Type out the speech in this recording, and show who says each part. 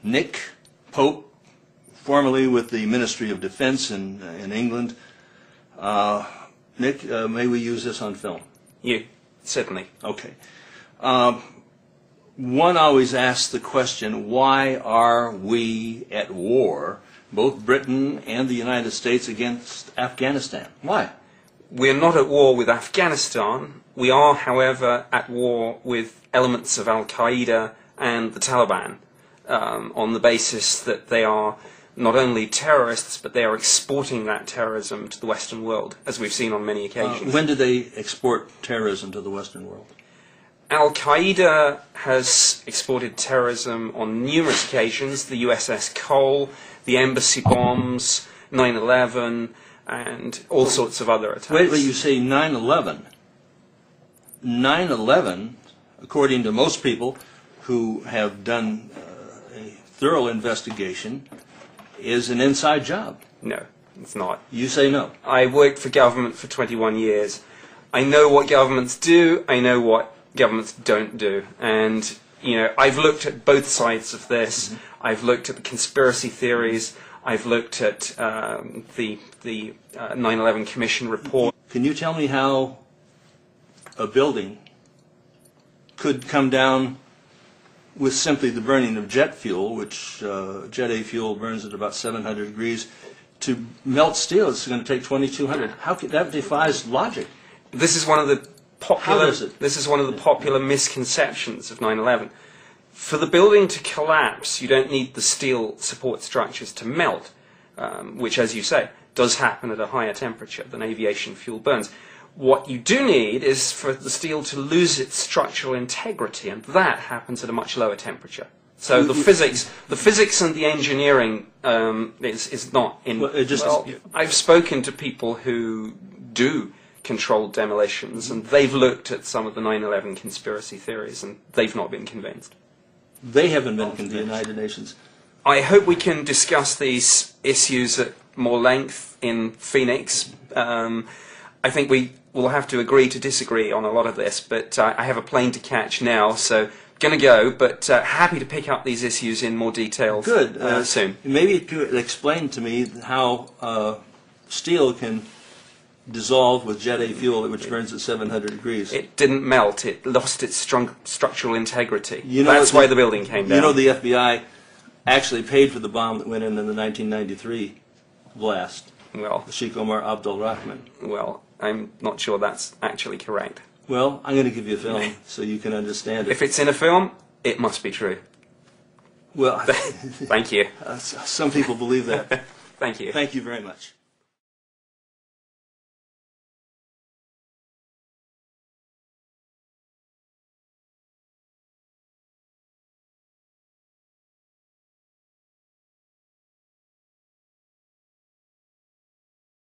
Speaker 1: Nick Pope, formerly with the Ministry of Defense in England. Nick, may we use this on film?
Speaker 2: Certainly.
Speaker 1: Okay. One always asks the question, why are we at war, both Britain and the United States, against Afghanistan? Why?
Speaker 2: We're not at war with Afghanistan. We are, however, at war with elements of Al-Qaeda and the Taliban on the basis that they are not only terrorists, but they are exporting that terrorism to the Western world, as we've seen on many occasions.
Speaker 1: When did they export terrorism to the Western world?
Speaker 2: Al-Qaeda has exported terrorism on numerous occasions, the USS Cole, the embassy bombs, 9/11, and all sorts of other attacks.
Speaker 1: Wait, you say 9/11. 9/11, according to most people who have done a thorough investigation, is an inside job.
Speaker 2: No, it's not.
Speaker 1: You say no.
Speaker 2: I worked for government for 21 years. I know what governments do, I know what governments don't do. And, you know, I've looked at both sides of this. I've looked at the conspiracy theories. I've looked at the 9/11 Commission report.
Speaker 1: Can you tell me how a building could come down with simply the burning of jet fuel, which Jet A fuel burns at about 700 degrees, to melt steel? It's going to take 2,200. How could that defies logic?
Speaker 2: This is one of the popular.
Speaker 1: How does it?
Speaker 2: This is one of the popular misconceptions of 9/11. For the building to collapse, you don't need the steel support structures to melt, which, as you say, does happen at a higher temperature than aviation fuel burns. What you do need is for the steel to lose its structural integrity, and that happens at a much lower temperature. So the physics and the engineering is not in. Well, I've spoken to people who do controlled demolitions, and they've looked at some of the 9/11 conspiracy theories, and they've not been convinced.
Speaker 1: They haven't been convinced. The United Nations.
Speaker 2: I hope we can discuss these issues at more length in Phoenix. I think we will have to agree to disagree on a lot of this, but I have a plane to catch now, so going to go, but happy to pick up these issues in more detail.
Speaker 1: Good.
Speaker 2: Soon.
Speaker 1: Maybe you could explain to me how steel can dissolve with Jet A fuel, which burns at 700 degrees.
Speaker 2: It didn't melt. It lost its structural integrity.
Speaker 1: You know,
Speaker 2: that's why the building came down.
Speaker 1: You know, the FBI actually paid for the bomb that went in the 1993 blast.
Speaker 2: Well,
Speaker 1: Sheikh Omar Abdul Rahman.
Speaker 2: Well, I'm not sure that's actually correct.
Speaker 1: Well, I'm going to give you a film so you can understand it.
Speaker 2: If it's in a film, it must be true.
Speaker 1: Well,
Speaker 2: Thank you.
Speaker 1: Some people believe that.
Speaker 2: Thank you.
Speaker 1: Thank you very much.